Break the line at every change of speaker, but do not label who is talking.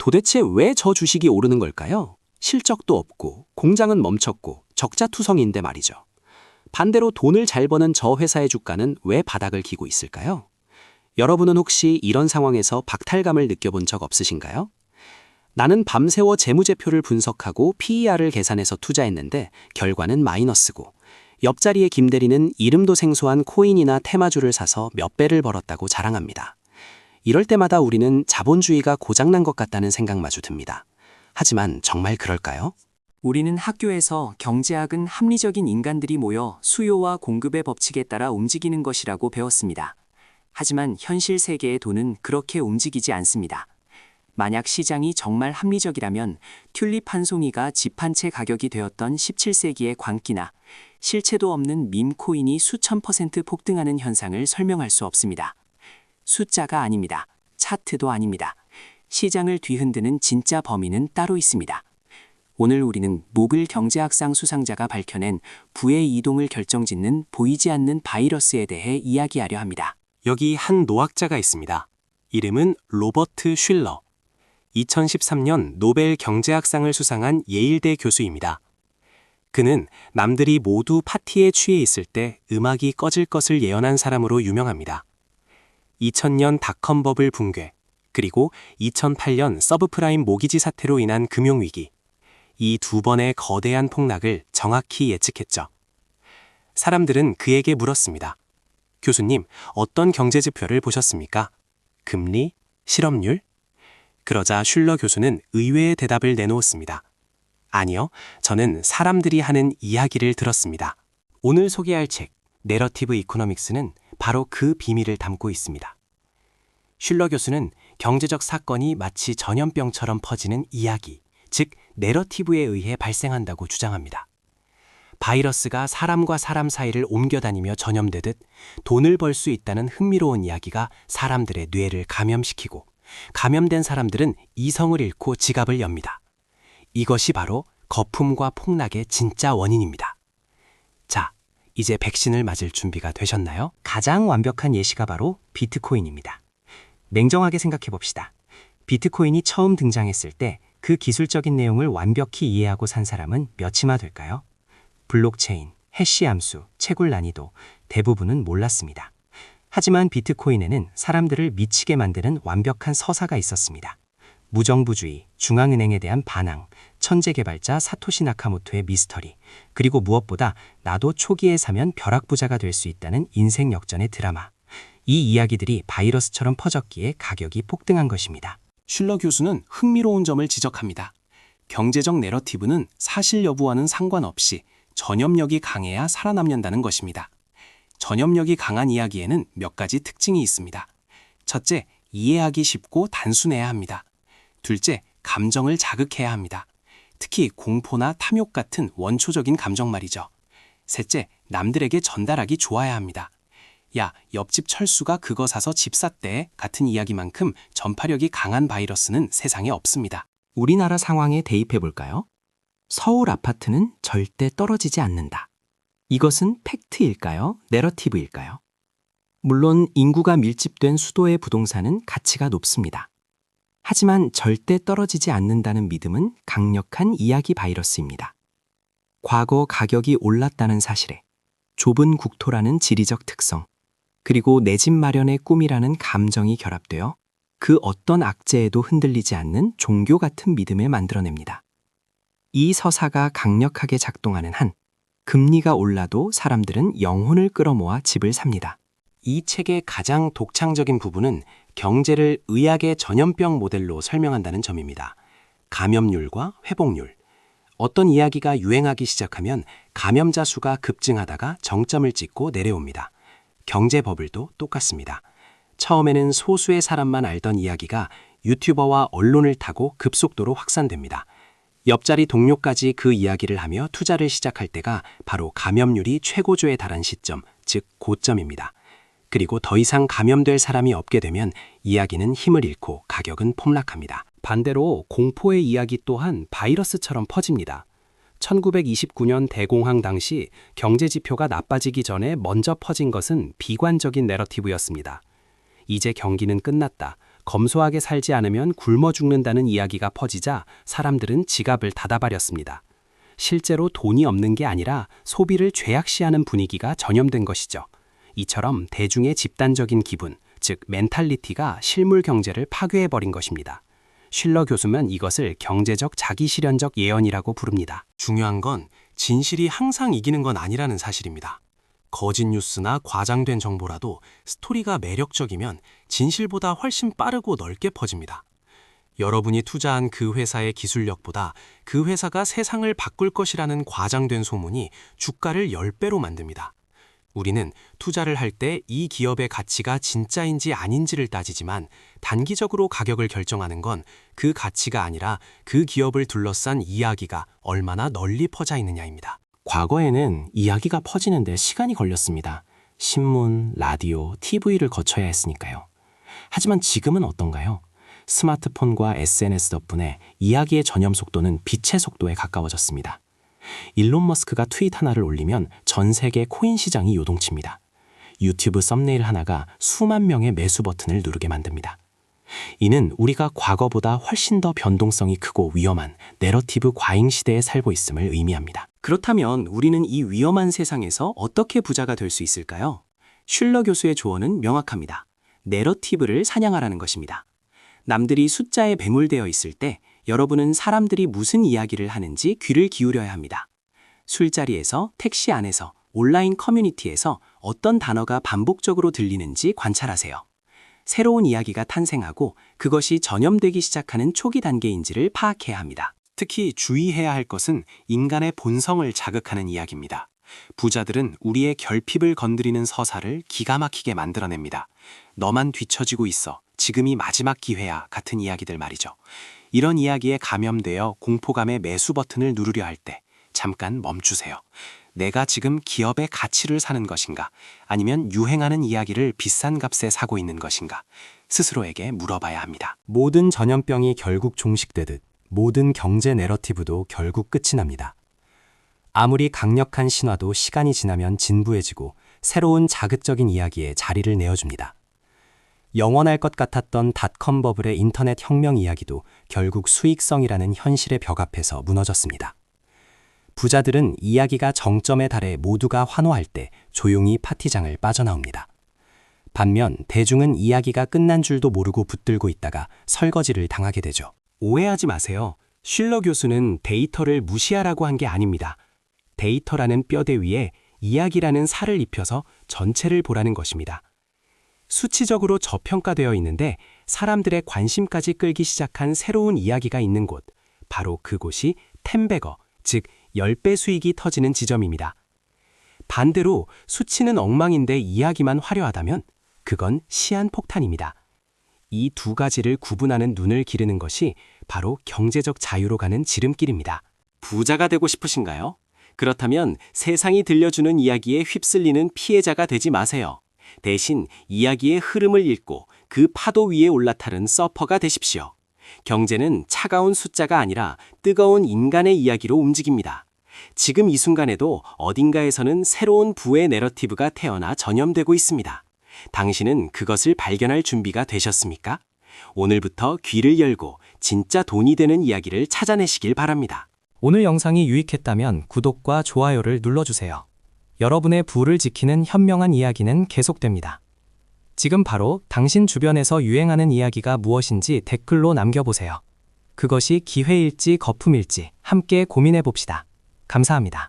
도대체 왜 저 주식이 오르는 걸까요? 실적도 없고 공장은 멈췄고 적자투성인데 말이죠. 반대로 돈을 잘 버는 저 회사의 주가는 왜 바닥을 기고 있을까요? 여러분은 혹시 이런 상황에서 박탈감을 느껴본 적 없으신가요? 나는 밤새워 재무제표를 분석하고 PER을 계산해서 투자했는데 결과는 마이너스고, 옆자리의 김대리는 이름도 생소한 코인이나 테마주를 사서 몇 배를 벌었다고 자랑합니다. 이럴 때마다 우리는 자본주의가 고장난 것 같다는 생각마저 듭니다. 하지만 정말 그럴까요?
우리는 학교에서 경제학은 합리적인 인간들이 모여 수요와 공급의 법칙에 따라 움직이는 것이라고 배웠습니다. 하지만 현실 세계의 돈은 그렇게 움직이지 않습니다. 만약 시장이 정말 합리적이라면 튤립 한 송이가 집 한 채 가격이 되었던 17세기의 광기나 실체도 없는 밈 코인이 수천 % 폭등하는 현상을 설명할 수 없습니다. 숫자가 아닙니다. 차트도 아닙니다. 시장을 뒤흔드는 진짜 범인은 따로 있습니다. 오늘 우리는 노벨 경제학상 수상자가 밝혀낸 부의 이동을 결정짓는 보이지 않는 바이러스에 대해 이야기하려 합니다.
여기 한 노학자가 있습니다. 이름은 로버트 슐러. 2013년 노벨 경제학상을 수상한 예일대 교수입니다. 그는 남들이 모두 파티에 취해 있을 때 음악이 꺼질 것을 예언한 사람으로 유명합니다. 2000년 닷컴 버블 붕괴, 그리고 2008년 서브프라임 모기지 사태로 인한 금융위기, 이 두 번의 거대한 폭락을 정확히 예측했죠. 사람들은 그에게 물었습니다. 교수님, 어떤 경제지표를 보셨습니까? 금리? 실업률? 그러자 슐러 교수는 의외의 대답을 내놓았습니다. 아니요, 저는 사람들이 하는 이야기를 들었습니다. 오늘 소개할 책, 내러티브 이코노믹스는 바로 그 비밀을 담고 있습니다. 슐러 교수는 경제적 사건이 마치 전염병처럼 퍼지는 이야기, 즉 내러티브에 의해 발생한다고 주장합니다. 바이러스가 사람과 사람 사이를 옮겨다니며 전염되듯 돈을 벌 수 있다는 흥미로운 이야기가 사람들의 뇌를 감염시키고, 감염된 사람들은 이성을 잃고 지갑을 엽니다. 이것이 바로 거품과 폭락의 진짜 원인입니다. 자, 이제 백신을 맞을 준비가 되셨나요? 가장 완벽한 예시가 바로 비트코인입니다. 냉정하게 생각해 봅시다. 비트코인이 처음 등장했을 때 그 기술적인 내용을 완벽히 이해하고 산 사람은 몇이나 될까요? 블록체인, 해시 함수, 채굴 난이도, 대부분은 몰랐습니다. 하지만 비트코인에는 사람들을 미치게 만드는 완벽한 서사가 있었습니다. 무정부주의, 중앙은행에 대한 반항, 천재 개발자 사토시 나카모토의 미스터리, 그리고 무엇보다 나도 초기에 사면 벼락부자가 될 수 있다는 인생 역전의 드라마. 이 이야기들이 바이러스처럼 퍼졌기에 가격이 폭등한 것입니다.
슐러 교수는 흥미로운 점을 지적합니다. 경제적 내러티브는 사실 여부와는 상관없이 전염력이 강해야 살아남는다는 것입니다. 전염력이 강한 이야기에는 몇 가지 특징이 있습니다. 첫째, 이해하기 쉽고 단순해야 합니다. 둘째, 감정을 자극해야 합니다. 특히 공포나 탐욕 같은 원초적인 감정 말이죠. 셋째, 남들에게 전달하기 좋아야 합니다. 야, 옆집 철수가 그거 사서 집 샀대 같은 이야기만큼 전파력이 강한 바이러스는 세상에 없습니다.
우리나라 상황에 대입해 볼까요? 서울 아파트는 절대 떨어지지 않는다. 이것은 팩트일까요? 내러티브일까요? 물론 인구가 밀집된 수도의 부동산은 가치가 높습니다. 하지만 절대 떨어지지 않는다는 믿음은 강력한 이야기 바이러스입니다. 과거 가격이 올랐다는 사실에 좁은 국토라는 지리적 특성, 그리고 내 집 마련의 꿈이라는 감정이 결합되어 그 어떤 악재에도 흔들리지 않는 종교 같은 믿음을 만들어냅니다. 이 서사가 강력하게 작동하는 한 금리가 올라도 사람들은 영혼을 끌어모아 집을 삽니다. 이 책의 가장 독창적인 부분은 경제를 의학의 전염병 모델로 설명한다는 점입니다. 감염률과 회복률. 어떤 이야기가 유행하기 시작하면 감염자 수가 급증하다가 정점을 찍고 내려옵니다. 경제 버블도 똑같습니다. 처음에는 소수의 사람만 알던 이야기가 유튜버와 언론을 타고 급속도로 확산됩니다. 옆자리 동료까지 그 이야기를 하며 투자를 시작할 때가 바로 감염률이 최고조에 달한 시점, 즉 고점입니다. 그리고 더 이상 감염될 사람이 없게 되면 이야기는 힘을 잃고 가격은 폭락합니다. 반대로 공포의 이야기 또한 바이러스처럼 퍼집니다. 1929년 대공황 당시 경제지표가 나빠지기 전에 먼저 퍼진 것은 비관적인 내러티브였습니다. 이제 경기는 끝났다.
검소하게 살지 않으면 굶어 죽는다는 이야기가 퍼지자 사람들은 지갑을 닫아버렸습니다. 실제로 돈이 없는 게 아니라 소비를 죄악시하는 분위기가 전염된 것이죠. 이처럼 대중의 집단적인 기분, 즉 멘탈리티가 실물 경제를 파괴해버린 것입니다. 쉴러 교수는 이것을 경제적 자기실현적 예언이라고 부릅니다.
중요한 건 진실이 항상 이기는 건 아니라는 사실입니다. 거짓 뉴스나 과장된 정보라도 스토리가 매력적이면 진실보다 훨씬 빠르고 넓게 퍼집니다. 여러분이 투자한 그 회사의 기술력보다 그 회사가 세상을 바꿀 것이라는 과장된 소문이 주가를 10배로 만듭니다. 우리는 투자를 할 때 이 기업의 가치가 진짜인지 아닌지를 따지지만 단기적으로 가격을 결정하는 건 그 가치가 아니라 그 기업을 둘러싼 이야기가 얼마나 널리 퍼져 있느냐입니다.
과거에는 이야기가 퍼지는데 시간이 걸렸습니다. 신문, 라디오, TV를 거쳐야 했으니까요. 하지만 지금은 어떤가요? 스마트폰과 SNS 덕분에 이야기의 전염 속도는 빛의 속도에 가까워졌습니다. 일론 머스크가 트윗 하나를 올리면 전 세계 코인 시장이 요동칩니다. 유튜브 썸네일 하나가 수만 명의 매수 버튼을 누르게 만듭니다. 이는 우리가 과거보다 훨씬 더 변동성이 크고 위험한 내러티브 과잉 시대에 살고 있음을 의미합니다.
그렇다면 우리는 이 위험한 세상에서 어떻게 부자가 될 수 있을까요? 슐러 교수의 조언은 명확합니다. 내러티브를 사냥하라는 것입니다. 남들이 숫자에 매몰되어 있을 때 여러분은 사람들이 무슨 이야기를 하는지 귀를 기울여야 합니다. 술자리에서, 택시 안에서, 온라인 커뮤니티에서 어떤 단어가 반복적으로 들리는지 관찰하세요. 새로운 이야기가 탄생하고 그것이 전염되기 시작하는 초기 단계인지를 파악해야 합니다.
특히 주의해야 할 것은 인간의 본성을 자극하는 이야기입니다. 부자들은 우리의 결핍을 건드리는 서사를 기가 막히게 만들어냅니다. 너만 뒤처지고 있어. 지금이 마지막 기회야. 같은 이야기들 말이죠. 이런 이야기에 감염되어 공포감의 매수 버튼을 누르려 할 때 잠깐 멈추세요. 내가 지금 기업의 가치를 사는 것인가? 아니면 유행하는 이야기를 비싼 값에 사고 있는 것인가? 스스로에게 물어봐야 합니다.
모든 전염병이 결국 종식되듯 모든 경제 내러티브도 결국 끝이 납니다. 아무리 강력한 신화도 시간이 지나면 진부해지고 새로운 자극적인 이야기에 자리를 내어줍니다. 영원할 것 같았던 닷컴 버블의 인터넷 혁명 이야기도 결국 수익성이라는 현실의 벽 앞에서 무너졌습니다. 부자들은 이야기가 정점에 달해 모두가 환호할 때 조용히 파티장을 빠져나옵니다. 반면 대중은 이야기가 끝난 줄도 모르고 붙들고 있다가 설거지를 당하게 되죠.
오해하지 마세요. 슐러 교수는 데이터를 무시하라고 한 게 아닙니다. 데이터라는 뼈대 위에 이야기라는 살을 입혀서 전체를 보라는 것입니다. 수치적으로 저평가되어 있는데 사람들의 관심까지 끌기 시작한 새로운 이야기가 있는 곳, 바로 그곳이 10배거, 즉 10배 수익이 터지는 지점입니다. 반대로 수치는 엉망인데 이야기만 화려하다면 그건 시한폭탄입니다. 이 두 가지를 구분하는 눈을 기르는 것이 바로 경제적 자유로 가는 지름길입니다.
부자가 되고 싶으신가요? 그렇다면 세상이 들려주는 이야기에 휩쓸리는 피해자가 되지 마세요. 대신 이야기의 흐름을 읽고 그 파도 위에 올라타는 서퍼가 되십시오. 경제는 차가운 숫자가 아니라 뜨거운 인간의 이야기로 움직입니다. 지금 이 순간에도 어딘가에서는 새로운 부의 내러티브가 태어나 전염되고 있습니다. 당신은 그것을 발견할 준비가 되셨습니까? 오늘부터 귀를 열고 진짜 돈이 되는 이야기를 찾아내시길 바랍니다.
오늘 영상이 유익했다면 구독과 좋아요를 눌러주세요. 여러분의 부를 지키는 현명한 이야기는 계속됩니다. 지금 바로 당신 주변에서 유행하는 이야기가 무엇인지 댓글로 남겨보세요. 그것이 기회일지 거품일지 함께 고민해 봅시다. 감사합니다.